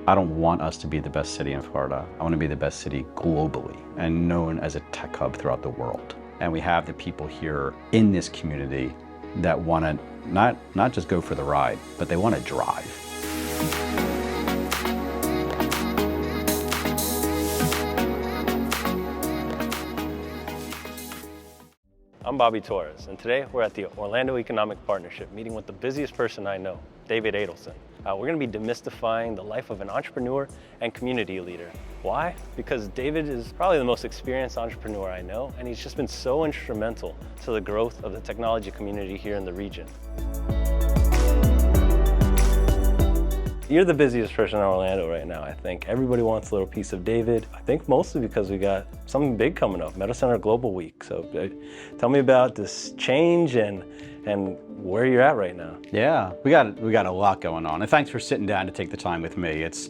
I don't want us to be the best city in Florida. I want to be the best city globally and known as a tech hub throughout the world. And we have the people here in this community that want to not just go for the ride, but they want to drive. I'm Bobby Torres, and today we're at the Orlando Economic Partnership meeting with the busiest person I know, David Adelson. We're going to be demystifying the life of an entrepreneur and community leader. Why? Because David is probably the most experienced entrepreneur I know, and he's just been so instrumental to the growth of the technology community here in the region. You're the busiest person in Orlando right now, I think. Everybody wants a little piece of David. I think mostly because we got something big coming up, Meta Center Global Week. So tell me about this change and where you're at right now. Yeah, we got a lot going on. And thanks for sitting down to take the time with me. It's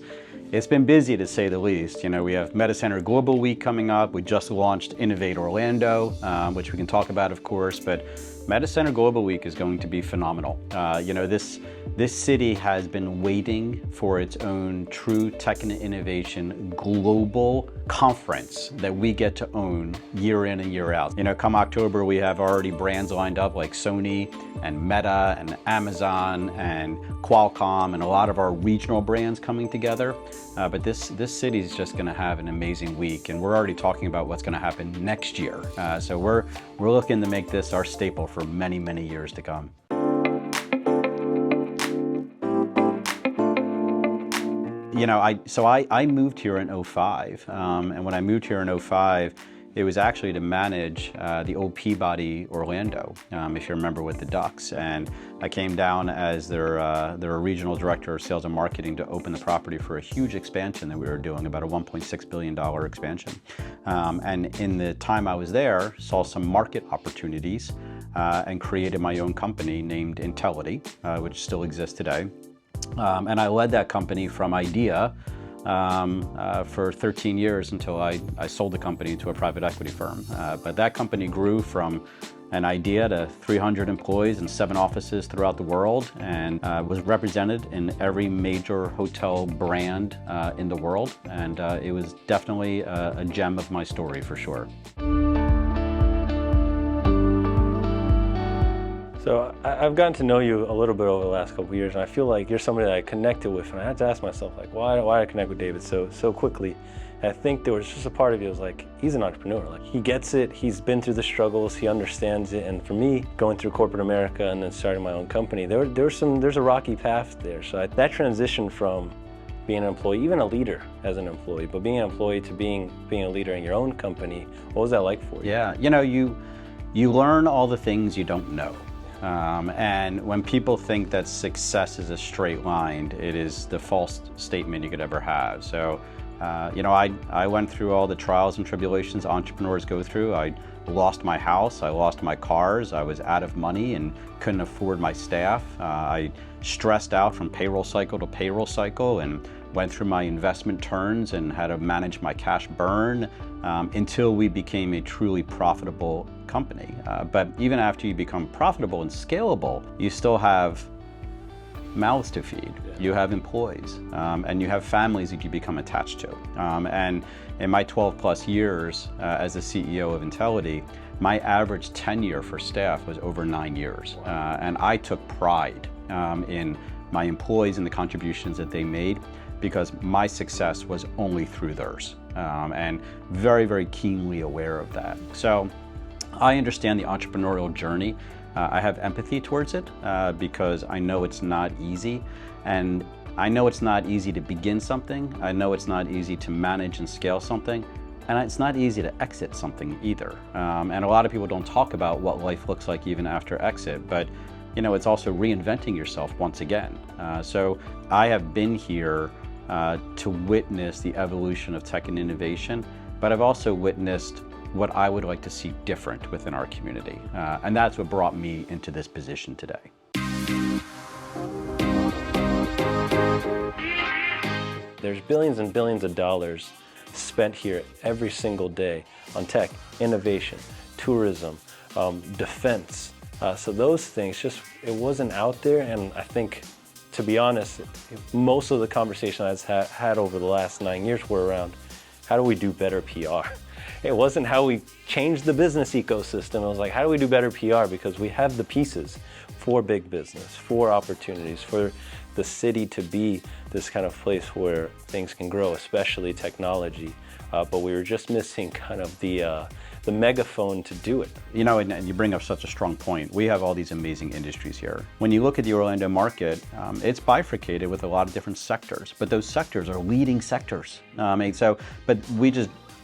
been busy to say the least. You know, we have Meta Center Global Week coming up. We just launched Innovate Orlando, which we can talk about, of course, but Meta Center Global Week is going to be phenomenal. You know, this city has been waiting for its own true tech and innovation global conference that we get to own year in and year out. You know, come October, we have already brands lined up like Sony and Meta and Amazon and Qualcomm and a lot of our regional brands coming together. But this city is just going to have an amazing week, and we're already talking about what's going to happen next year. So we're looking to make this our staple for many, many years to come. You know, I moved here in 05, and when I moved here in 05, it was actually to manage the old Peabody Orlando, if you remember, with the Ducks. And I came down as their regional director of sales and marketing to open the property for a huge expansion that we were doing, about a $1.6 billion expansion. And in the time I was there, saw some market opportunities and created my own company named Intelity, which still exists today. And I led that company from idea for 13 years until I sold the company to a private equity firm. But that company grew from an idea to 300 employees and 7 offices throughout the world, and was represented in every major hotel brand in the world. And it was definitely a gem of my story for sure. So I've gotten to know you a little bit over the last couple of years, and I feel like you're somebody that I connected with, and I had to ask myself, like, why did I connect with David so quickly? And I think there was just a part of you that was like, he's an entrepreneur. Like, he gets it, he's been through the struggles, he understands it. And for me, going through corporate America and then starting my own company, there's a rocky path there. So that transition from being an employee, even a leader as an employee, but being an employee to being a leader in your own company, what was that like for you? Yeah, you know, you learn all the things you don't know. And when people think that success is a straight line, it is the false statement you could ever have. So, you know, I went through all the trials and tribulations entrepreneurs go through. I lost my house, I lost my cars, I was out of money and couldn't afford my staff. I stressed out from payroll cycle to payroll cycle and went through my investment turns and had to manage my cash burn until we became a truly profitable company. But even after you become profitable and scalable, you still have mouths to feed. You have employees, and you have families that you become attached to. And in my 12 plus years as the CEO of Intelity, my average tenure for staff was over 9 years. And I took pride in my employees and the contributions that they made, because my success was only through theirs, and very, very keenly aware of that. So I understand the entrepreneurial journey. I have empathy towards it because I know it's not easy, and I know it's not easy to begin something. I know it's not easy to manage and scale something, and it's not easy to exit something either. And a lot of people don't talk about what life looks like even after exit, but you know, it's also reinventing yourself once again. So I have been here to witness the evolution of tech and innovation, but I've also witnessed what I would like to see different within our community. And that's what brought me into this position today. There's billions and billions of dollars spent here every single day on tech, innovation, tourism, defense. So those things, it wasn't out there, and I think to be honest, most of the conversation I've had over the last 9 years were around how do we do better PR? It wasn't how we changed the business ecosystem. It was like, how do we do better PR? Because we have the pieces for big business, for opportunities, for the city to be this kind of place where things can grow, especially technology. But we were just missing kind of the megaphone to do it. You know, and you bring up such a strong point. We have all these amazing industries here. When you look at the Orlando market, it's bifurcated with a lot of different sectors, but those sectors are leading sectors. But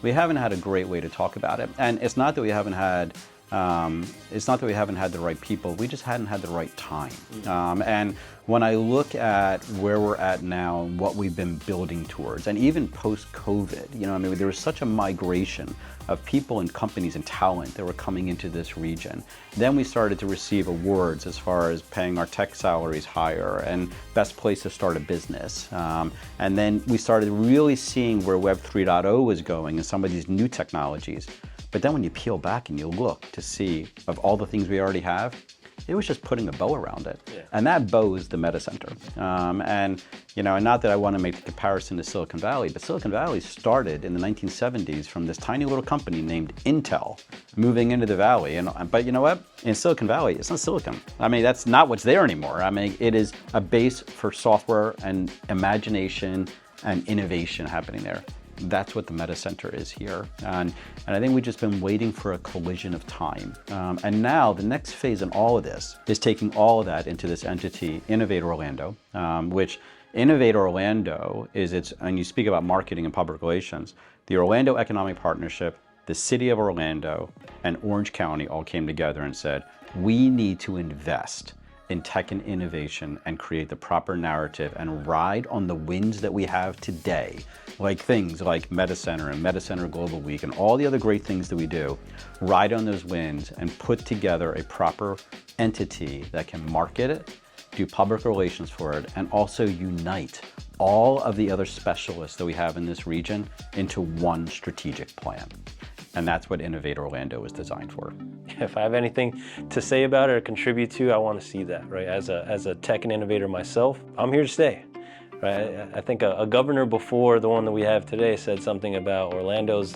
we haven't had a great way to talk about it. And it's not that we haven't had the right people, we just hadn't had the right time. And when I look at where we're at now and what we've been building towards, and even post-COVID, you know, I mean, there was such a migration of people and companies and talent that were coming into this region. Then we started to receive awards as far as paying our tech salaries higher and best place to start a business. And then we started really seeing where Web 3.0 was going and some of these new technologies. But then when you peel back and you look to see of all the things we already have, it was just putting a bow around it. Yeah. And that bow is the Meta Center. And, you know, and not that I want to make the comparison to Silicon Valley, but Silicon Valley started in the 1970s from this tiny little company named Intel moving into the Valley. But you know what? In Silicon Valley, it's not silicon. I mean, that's not what's there anymore. I mean, it is a base for software and imagination and innovation happening there. That's what the Meta Center is here. And I think we've just been waiting for a collision of time. And now the next phase in all of this is taking all of that into this entity, Innovate Orlando, which Innovate Orlando is and you speak about marketing and public relations, the Orlando Economic Partnership, the City of Orlando, and Orange County all came together and said, we need to invest in tech and innovation and create the proper narrative and ride on the wins that we have today, like things like Meta Center and Meta Center Global Week and all the other great things that we do, ride on those wins and put together a proper entity that can market it, do public relations for it, and also unite all of the other specialists that we have in this region into one strategic plan. And that's what Innovate Orlando is designed for. If I have anything to say about it or contribute to, I want to see that, right? As a tech and innovator myself, I'm here to stay. Right? I think a governor before the one that we have today said something about Orlando's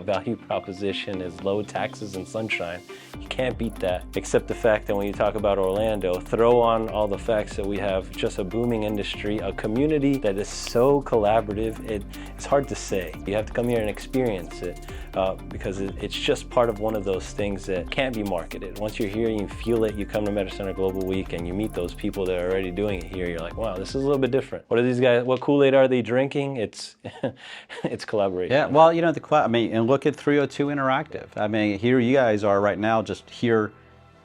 value proposition is low taxes and sunshine. You can't beat that, except the fact that when you talk about Orlando, throw on all the facts that we have just a booming industry, a community that is so collaborative, it's hard to say. You have to come here and experience it because it's just part of one of those things that can't be marketed. Once you're here, you feel it, you come to Meta Center Global Week and you meet those people that are already doing it here, you're like, wow, this is a little bit different. What are these guys, what Kool-Aid are they drinking? It's collaboration. Yeah, well, you know, and look at 302 Interactive. I mean, here you guys are right now, just here.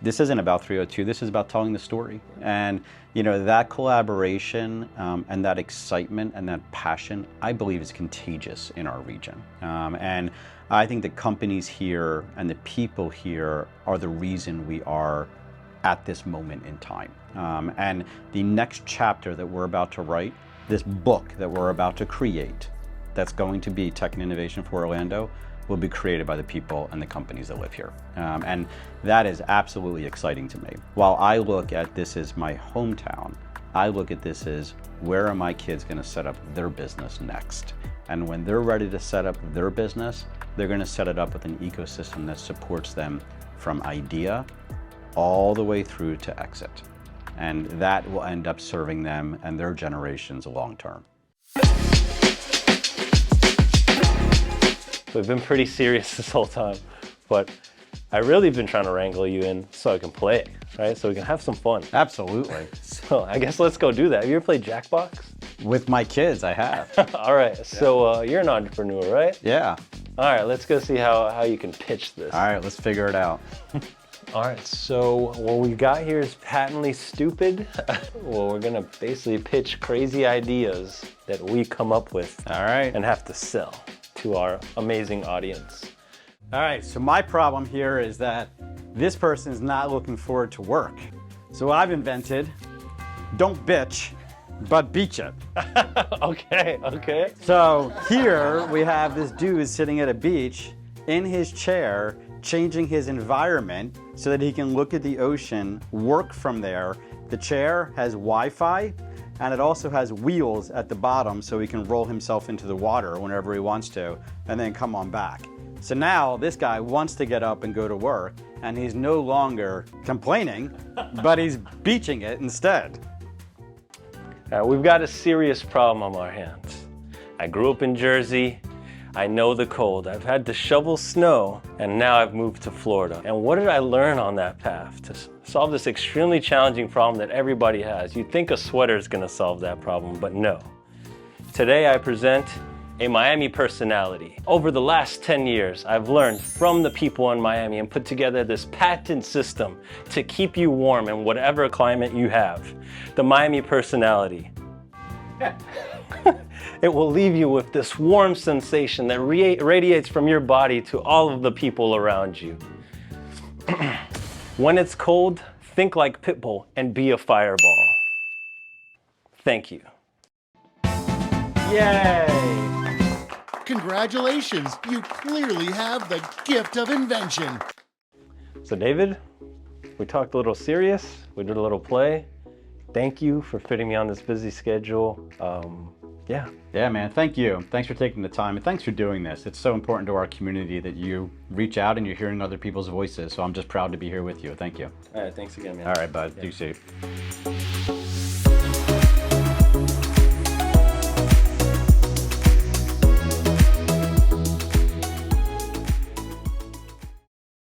This isn't about 302, this is about telling the story. And, you know, that collaboration and that excitement and that passion, I believe is contagious in our region. And I think the companies here and the people here are the reason we are at this moment in time. And the next chapter that we're about to write, this book that we're about to create, that's going to be Tech and Innovation for Orlando, will be created by the people and the companies that live here. And that is absolutely exciting to me. While I look at this as my hometown, I look at this as where are my kids going to set up their business next? And when they're ready to set up their business, they're going to set it up with an ecosystem that supports them from idea all the way through to exit. And that will end up serving them and their generations long term. We've been pretty serious this whole time, but I really been trying to wrangle you in so I can play, right? So we can have some fun. Absolutely. So I guess let's go do that. Have you ever played Jackbox? With my kids, I have. All right, so you're an entrepreneur, right? Yeah. All right, let's go see how you can pitch this. All right, let's figure it out. All right, so what we got here is patently stupid. Well, we're gonna basically pitch crazy ideas that we come up with. All right. And have to sell to our amazing audience. All right, so my problem here is that this person is not looking forward to work. So I've invented, don't bitch, but beach it. Okay. So here we have this dude sitting at a beach in his chair, changing his environment so that he can look at the ocean, work from there. The chair has Wi-Fi. and it also has wheels at the bottom so he can roll himself into the water whenever he wants to and then come on back. So now this guy wants to get up and go to work, and he's no longer complaining, but he's beaching it instead. We've got a serious problem on our hands. I grew up in Jersey. I know the cold. I've had to shovel snow, and now I've moved to Florida. And what did I learn on that path to solve this extremely challenging problem that everybody has? You'd think a sweater is gonna solve that problem, but no. Today I present a Miami personality. Over the last 10 years, I've learned from the people in Miami and put together this patent system to keep you warm in whatever climate you have. The Miami personality. It will leave you with this warm sensation that radiates from your body to all of the people around you. When it's cold, think like Pitbull and be a fireball. Thank you. Yay! Congratulations, you clearly have the gift of invention. So David, we talked a little serious, we did a little play. Thank you for fitting me on this busy schedule. Yeah, man, thank you. Thanks for taking the time, and thanks for doing this. It's so important to our community that you reach out and you're hearing other people's voices, so I'm just proud to be here with you. Thank you. All right, thanks again, man. All right, bud. Yeah. Do safe.